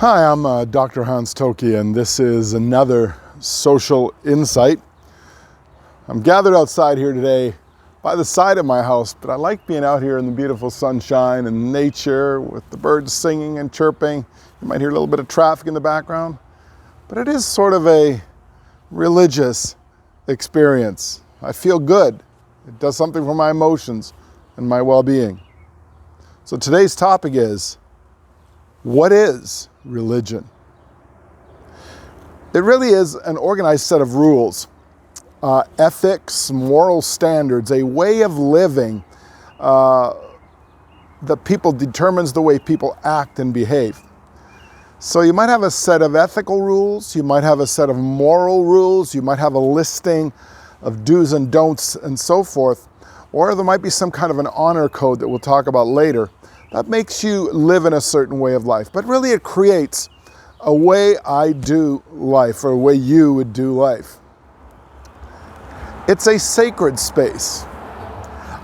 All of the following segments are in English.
Hi, I'm Dr. Hans Toki, and this is another social insight. I'm gathered outside here today by the side of my house, but I like being out here in the beautiful sunshine and nature with the birds singing and chirping. You might hear a little bit of traffic in the background, but it is sort of a religious experience. I feel good. It does something for my emotions and my well-being. So today's topic is, what is religion? It really is an organized set of rules, ethics, moral standards, a way of living that determines the way people act and behave. So you might have a set of ethical rules, you might have a set of moral rules, you might have a listing of do's and don'ts and so forth, or there might be some kind of an honor code that we'll talk about later that makes you live in a certain way of life. But really it creates a way I do life, or a way you would do life. It's a sacred space.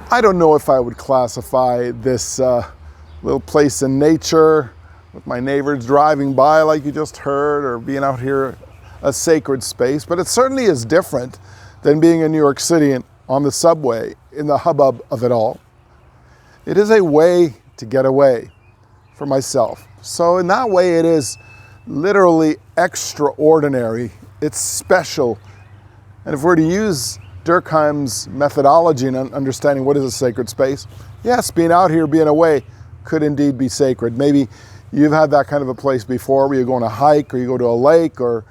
I don't know if I would classify this little place in nature with my neighbors driving by like you just heard, or being out here, a sacred space, but it certainly is different than being in New York City and on the subway in the hubbub of it all. It is a way to get away for myself. So in that way, it is literally extraordinary. It's special. And if we're to use Durkheim's methodology in understanding what is a sacred space, yes, being out here, being away could indeed be sacred. Maybe you've had that kind of a place before where you go on a hike, or you go to a lake, or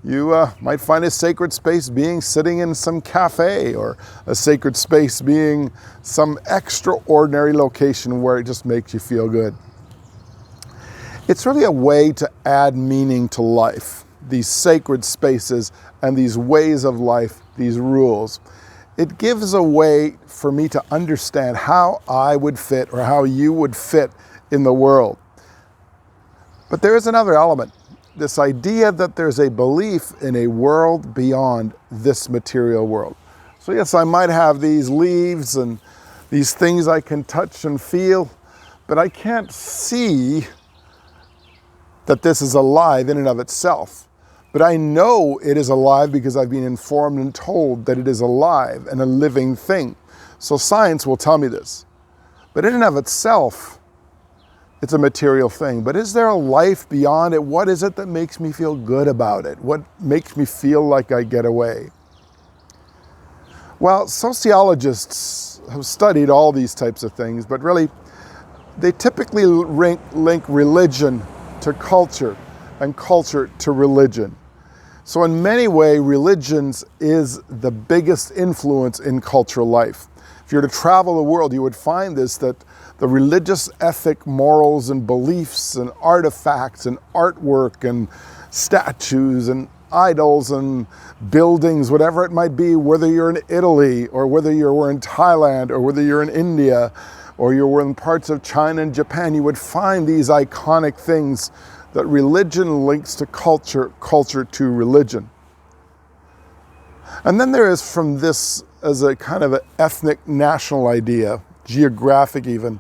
you might find a sacred space being sitting in some cafe, or a sacred space being some extraordinary location where it just makes you feel good. It's really a way to add meaning to life, these sacred spaces and these ways of life, these rules. It gives a way for me to understand how I would fit, or how you would fit in the world. But there is another element. This idea that there's a belief in a world beyond this material world. So yes, I might have these leaves and these things I can touch and feel, but I can't see that this is alive in and of itself. But I know it is alive because I've been informed and told that it is alive and a living thing. So science will tell me this. But in and of itself, it's a material thing. But is there a life beyond it? What is it that makes me feel good about it? What makes me feel like I get away? Well, sociologists have studied all these types of things, but really, they typically link religion to culture and culture to religion. So in many ways, religion is the biggest influence in cultural life. If you were to travel the world, you would find this, that the religious ethic, morals, and beliefs, and artifacts, and artwork, and statues, and idols, and buildings, whatever it might be, whether you're in Italy, or whether you were in Thailand, or whether you're in India, or you were in parts of China and Japan, you would find these iconic things that religion links to culture, culture to religion. And then there is, from this as a kind of an ethnic national idea, geographic even,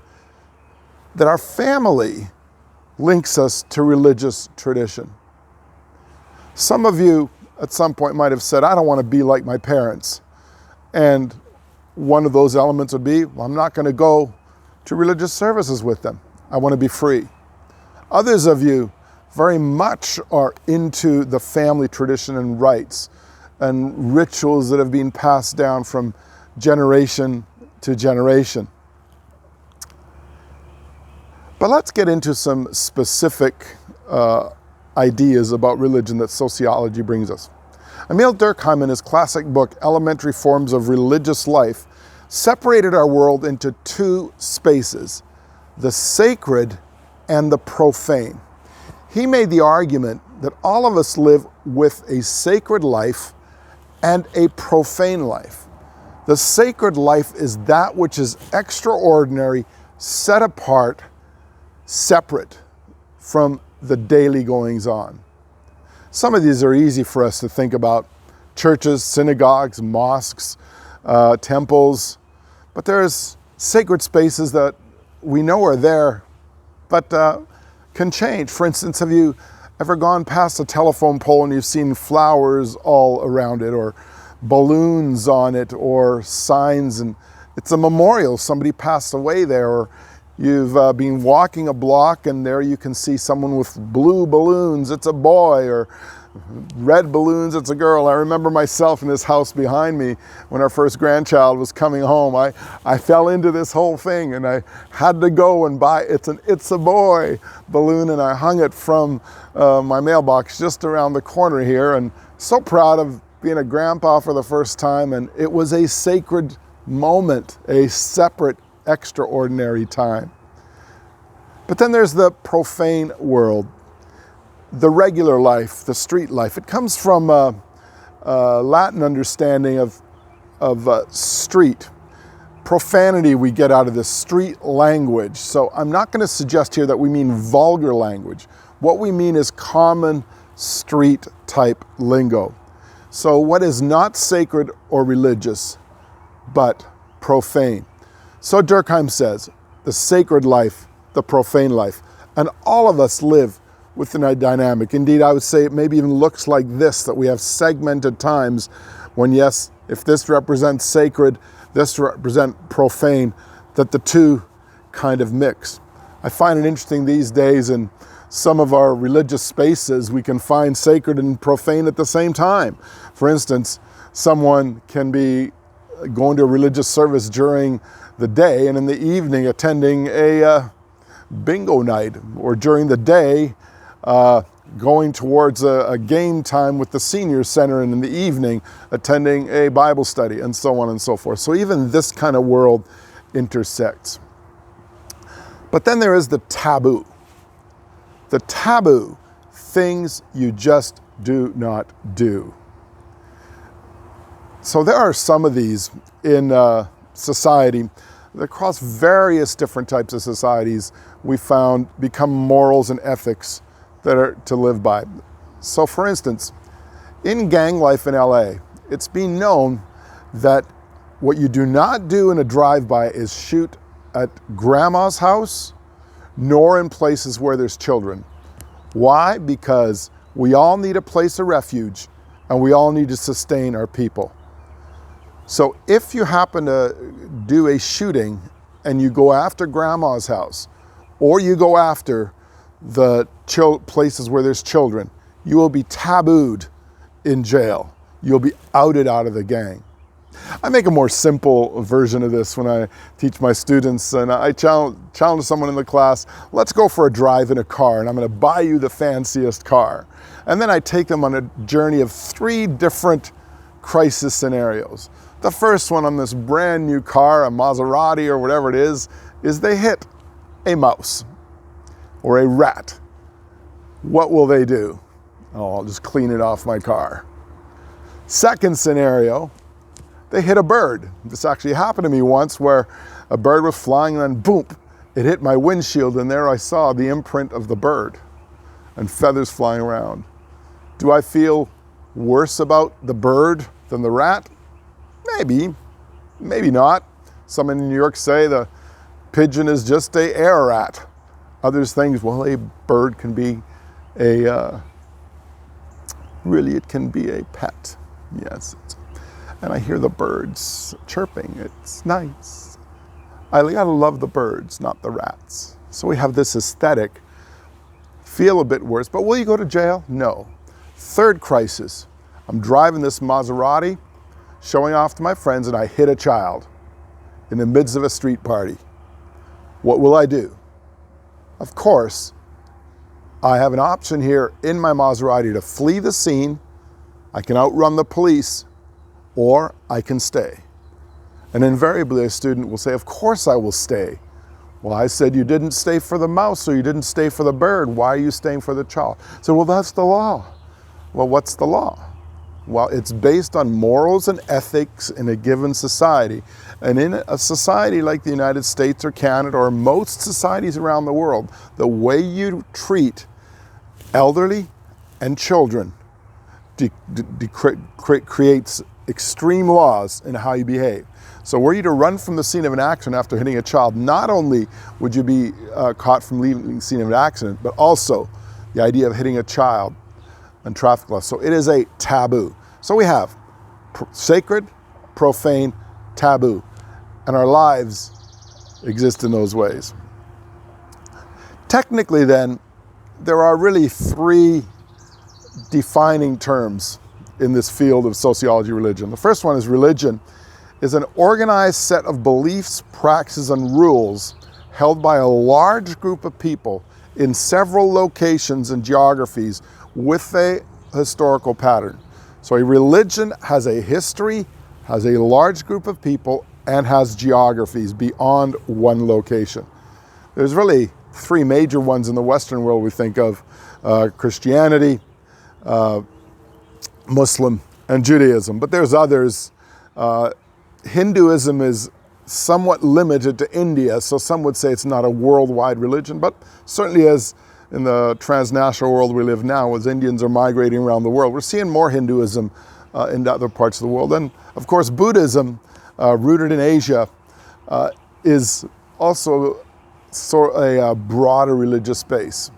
that our family links us to religious tradition. Some of you at some point might have said, I don't want to be like my parents. And one of those elements would be, well, I'm not going to go to religious services with them. I want to be free. Others of you very much are into the family tradition and rites and rituals that have been passed down from generation to generation. But let's get into some specific ideas about religion that sociology brings us. Emil Durkheim, in his classic book, Elementary Forms of Religious Life, separated our world into two spaces, the sacred and the profane. He made the argument that all of us live with a sacred life and a profane life. The sacred life is that which is extraordinary, set apart, separate from the daily goings on. Some of these are easy for us to think about: churches, synagogues, mosques, temples. But there's sacred spaces that we know are there, but can change. For instance, have you Ever gone past a telephone pole and you've seen flowers all around it, or balloons on it, or signs, and it's a memorial, somebody passed away there? Or you've been walking a block and there you can see someone with blue balloons, it's a boy, or red balloons, it's a girl. I remember myself in this house behind me when our first grandchild was coming home. I fell into this whole thing and I had to go and buy It's a Boy balloon, and I hung it from my mailbox just around the corner here, and so proud of being a grandpa for the first time. And it was a sacred moment, a separate, extraordinary time. But then there's the profane world, the regular life, the street life. It comes from a Latin understanding of street. Profanity we get out of this street language. So I'm not going to suggest here that we mean vulgar language. What we mean is common street type lingo. So what is not sacred or religious, but profane. So Durkheim says, the sacred life, the profane life. And all of us live within a dynamic. Indeed, I would say it maybe even looks like this, that we have segmented times when, yes, if this represents sacred, this represents profane, that the two kind of mix. I find it interesting these days in some of our religious spaces, we can find sacred and profane at the same time. For instance, someone can be going to a religious service during the day and in the evening attending a bingo night, or during the day going towards a game time with the senior center, and in the evening attending a Bible study, and so on and so forth. So even this kind of world intersects. But then there is the taboo. The taboo, things you just do not do. So there are some of these in society. Across various different types of societies, we found become morals and ethics that are to live by. So for instance, in gang life in LA, it's been known that what you do not do in a drive-by is shoot at grandma's house, nor in places where there's children. Why? Because we all need a place of refuge, and we all need to sustain our people. So if you happen to do a shooting and you go after grandma's house, or you go after the places where there's children, you will be tabooed in jail. You'll be outed out of the gang. I make a more simple version of this when I teach my students, and I challenge someone in the class, let's go for a drive in a car, and I'm going to buy you the fanciest car. And then I take them on a journey of 3 different crisis scenarios. The first one on this brand new car, a Maserati or whatever it is they hit a mouse or a rat. What will they do? Oh, I'll just clean it off my car. Second scenario, they hit a bird. This actually happened to me once, where a bird was flying and then boom, it hit my windshield, and there I saw the imprint of the bird and feathers flying around. Do I feel worse about the bird than the rat? Maybe, maybe not. Some in New York say the pigeon is just a air rat. Others think, well, a bird can be really it can be a pet. Yes. And I hear the birds chirping. It's nice. I gotta love the birds, not the rats. So we have this aesthetic. Feel a bit worse, but will you go to jail? No. Third crisis. I'm driving this Maserati, showing off to my friends, and I hit a child in the midst of a street party. What will I do? Of course, I have an option here in my Maserati to flee the scene. I can outrun the police, or I can stay. And invariably a student will say, of course I will stay. Well, I said, you didn't stay for the mouse, or you didn't stay for the bird. Why are you staying for the child? So, well, that's the law. Well, what's the law? Well, it's based on morals and ethics in a given society. And in a society like the United States or Canada or most societies around the world, the way you treat elderly and children creates extreme laws in how you behave. So were you to run from the scene of an accident after hitting a child, not only would you be caught from leaving the scene of an accident, but also the idea of hitting a child, and traffic laws. So it is a taboo. So we have sacred, profane, taboo, and our lives exist in those ways. Technically then, there are really three defining terms in this field of sociology religion. The first one is religion is an organized set of beliefs, practices, and rules held by a large group of people in several locations and geographies with a historical pattern. So a religion has a history, has a large group of people, and has geographies beyond one location. There's really three major ones in the Western world we think of: Christianity, Muslim, and Judaism. But there's others. Hinduism is somewhat limited to India, so some would say it's not a worldwide religion, but certainly as in the transnational world we live now, as Indians are migrating around the world, we're seeing more Hinduism in other parts of the world. And of course, Buddhism, rooted in Asia, is also sort of a broader religious space.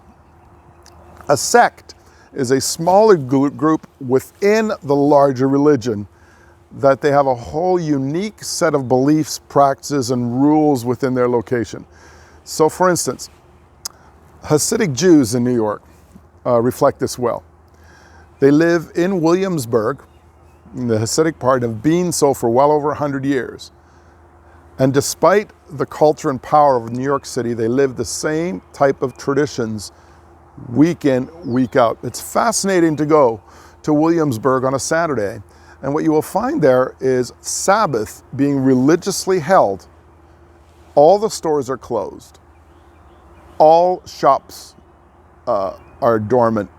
A sect is a smaller group within the larger religion that they have a whole unique set of beliefs, practices, and rules within their location. So for instance, Hasidic Jews in New York reflect this well. They live in Williamsburg, in the Hasidic part, and have been so for well over 100 years. And despite the culture and power of New York City, they live the same type of traditions week in, week out. It's fascinating to go to Williamsburg on a Saturday, and what you will find there is Sabbath being religiously held. All the stores are closed. All shops are dormant.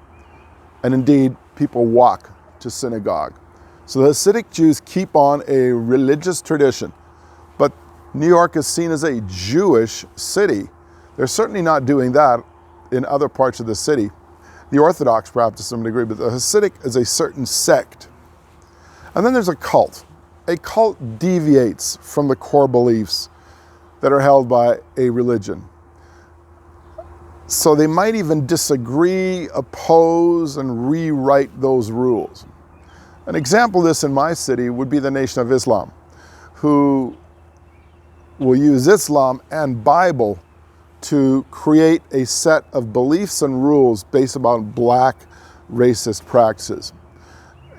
And indeed, people walk to synagogue. So the Hasidic Jews keep on a religious tradition. But New York is seen as a Jewish city. They're certainly not doing that in other parts of the city. The Orthodox perhaps to some degree, but the Hasidic is a certain sect. And then there's a cult. A cult deviates from the core beliefs that are held by a religion. So they might even disagree, oppose, and rewrite those rules. An example of this in my city would be the Nation of Islam, who will use Islam and Bible to create a set of beliefs and rules based upon black racist practices.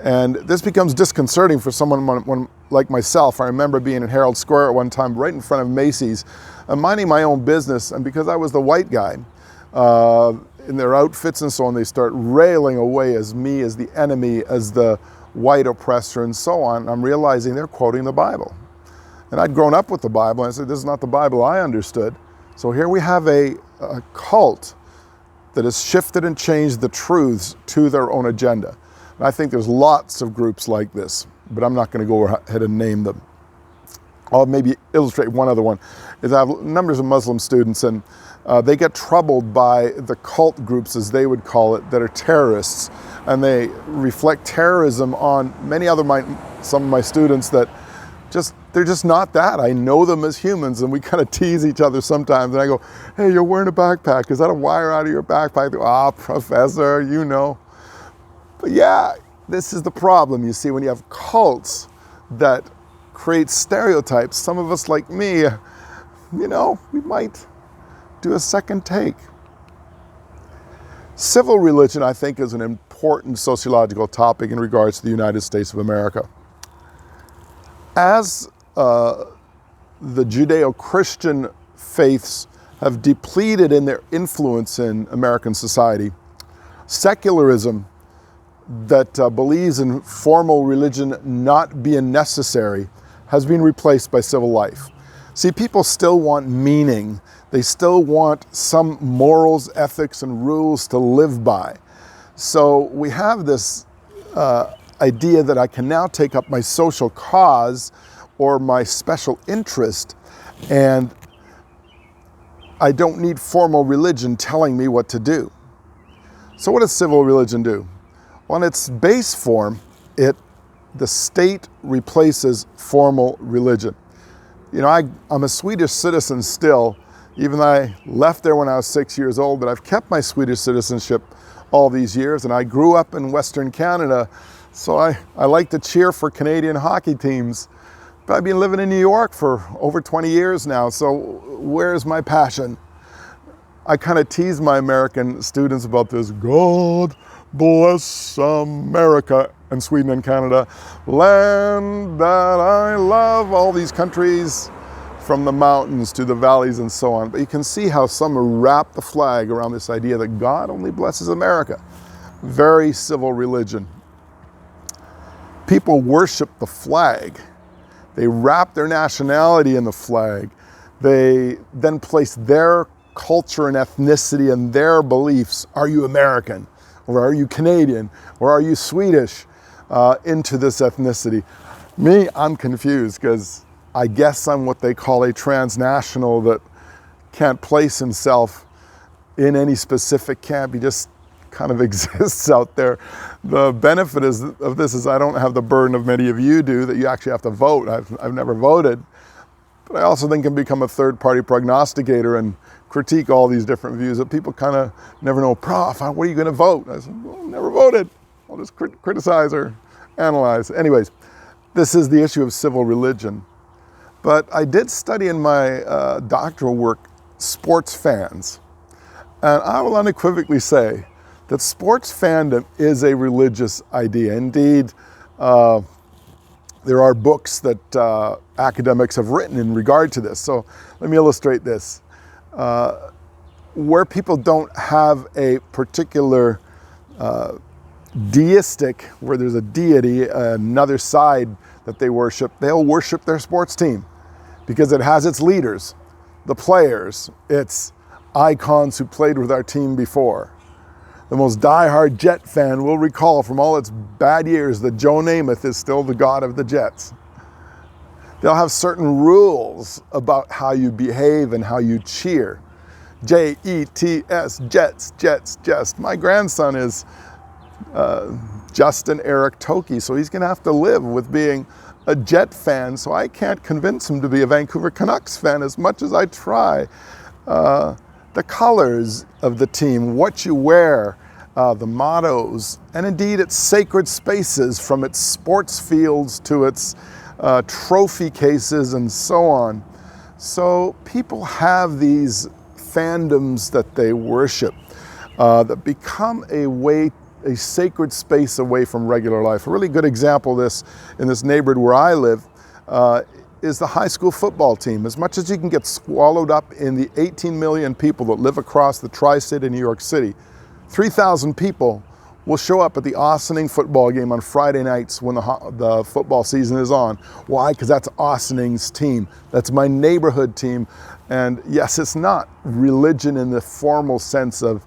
And this becomes disconcerting for someone like myself. I remember being in Herald Square at one time, right in front of Macy's, minding my own business, and because I was the white guy, in their outfits and so on, they start railing away as me, as the enemy, as the white oppressor, and so on. I'm realizing they're quoting the Bible. And I'd grown up with the Bible, and I said, this is not the Bible I understood. So here we have a cult that has shifted and changed the truths to their own agenda. And I think there's lots of groups like this, but I'm not going to go ahead and name them. I'll maybe illustrate one other one. Is I have numbers of Muslim students, and they get troubled by the cult groups, as they would call it, that are terrorists. And they reflect terrorism on many other some of my students that they're just not that. I know them as humans, and we kind of tease each other sometimes. And I go, hey, you're wearing a backpack. Is that a wire out of your backpack? Ah, professor, you know. But yeah, this is the problem, you see, when you have cults that create stereotypes. Some of us, like me, you know, we might do a second take. Civil religion, I think, is an important sociological topic in regards to the United States of America. As the Judeo-Christian faiths have depleted in their influence in American society, secularism that believes in formal religion not being necessary has been replaced by civil life. See, people still want meaning. They still want some morals, ethics, and rules to live by. So we have this idea that I can now take up my social cause or my special interest, and I don't need formal religion telling me what to do. So what does civil religion do? Well, in its base form, the state replaces formal religion. You know, I'm a Swedish citizen still, even though I left there when I was 6 years old, but I've kept my Swedish citizenship all these years, and I grew up in Western Canada, so I like to cheer for Canadian hockey teams. But I've been living in New York for over 20 years now, so where's my passion? I kind of tease my American students about this. God bless America, and Sweden and Canada, land that I love, all these countries from the mountains to the valleys and so on. But you can see how some wrap the flag around this idea that God only blesses America. Very civil religion. People worship the flag. They wrap their nationality in the flag. They then place their culture and ethnicity and their beliefs, are you American, or are you Canadian, or are you Swedish, into this ethnicity. Me, I'm confused because I guess I'm what they call a transnational that can't place himself in any specific camp. He just kind of exists out there. The benefit of this is I don't have the burden of many of you do, that you actually have to vote. I've never voted, but I also then can become a third-party prognosticator and critique all these different views that people kind of never know. Prof, what are you going to vote? I said, well, never voted. I'll just criticize or analyze. Anyways, this is the issue of civil religion. But I did study in my doctoral work sports fans, and I will unequivocally say that sports fandom is a religious idea. Indeed, there are books that academics have written in regard to this. So let me illustrate this. Where people don't have a particular deistic, where there's a deity, another side that they worship, they'll worship their sports team because it has its leaders, the players, its icons who played with our team before. The most diehard Jet fan will recall from all its bad years that Joe Namath is still the god of the Jets. They'll have certain rules about how you behave and how you cheer. J-E-T-S, Jets, Jets, Jets. My grandson is Justin Eric Toki, so he's going to have to live with being a Jet fan, so I can't convince him to be a Vancouver Canucks fan as much as I try. The colors of the team, what you wear, the mottos, and indeed its sacred spaces, from its sports fields to its trophy cases and so on. So people have these fandoms that they worship that become a sacred space away from regular life. A really good example of this in this neighborhood where I live is the high school football team. As much as you can get swallowed up in the 18 million people that live across the tri-state of New York City, 3,000 people will show up at the Ossining football game on Friday nights when the football season is on. Why? Because that's Ossining's team. That's my neighborhood team. And yes, it's not religion in the formal sense of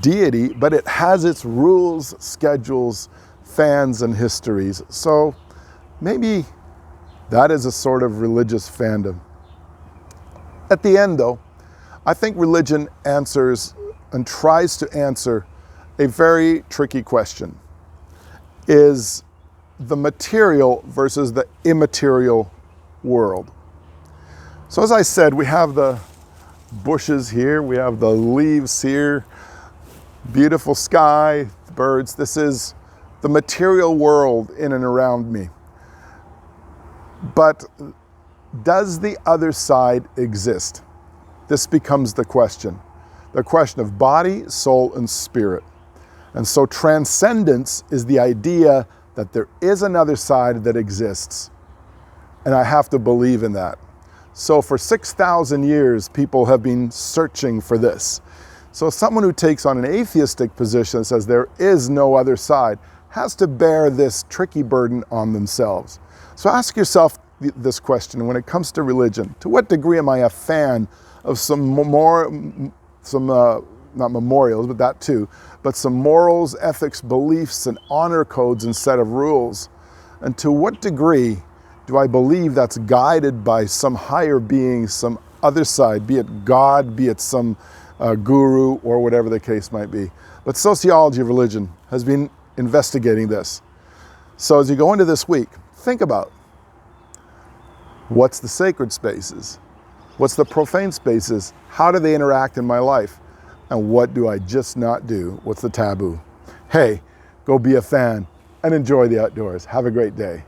deity, but it has its rules, schedules, fans, and histories. So maybe that is a sort of religious fandom. At the end, though, I think religion answers and tries to answer a very tricky question. Is the material versus the immaterial world? So as I said, we have the bushes here, we have the leaves here, beautiful sky, birds. This is the material world in and around me. But does the other side exist? This becomes the question of body, soul, and spirit. And so transcendence is the idea that there is another side that exists. And I have to believe in that. So for 6,000 years, people have been searching for this. So someone who takes on an atheistic position and says there is no other side has to bear this tricky burden on themselves. So ask yourself this question when it comes to religion. To what degree am I a fan of not memorials, but that too, but some morals, ethics, beliefs, and honor codes and set of rules? And to what degree do I believe that's guided by some higher being, some other side, be it God, be it some guru, or whatever the case might be? But sociology of religion has been investigating this. So as you go into this week, think about what's the sacred spaces? What's the profane spaces? How do they interact in my life? And what do I just not do? What's the taboo? Hey, go be a fan and enjoy the outdoors. Have a great day.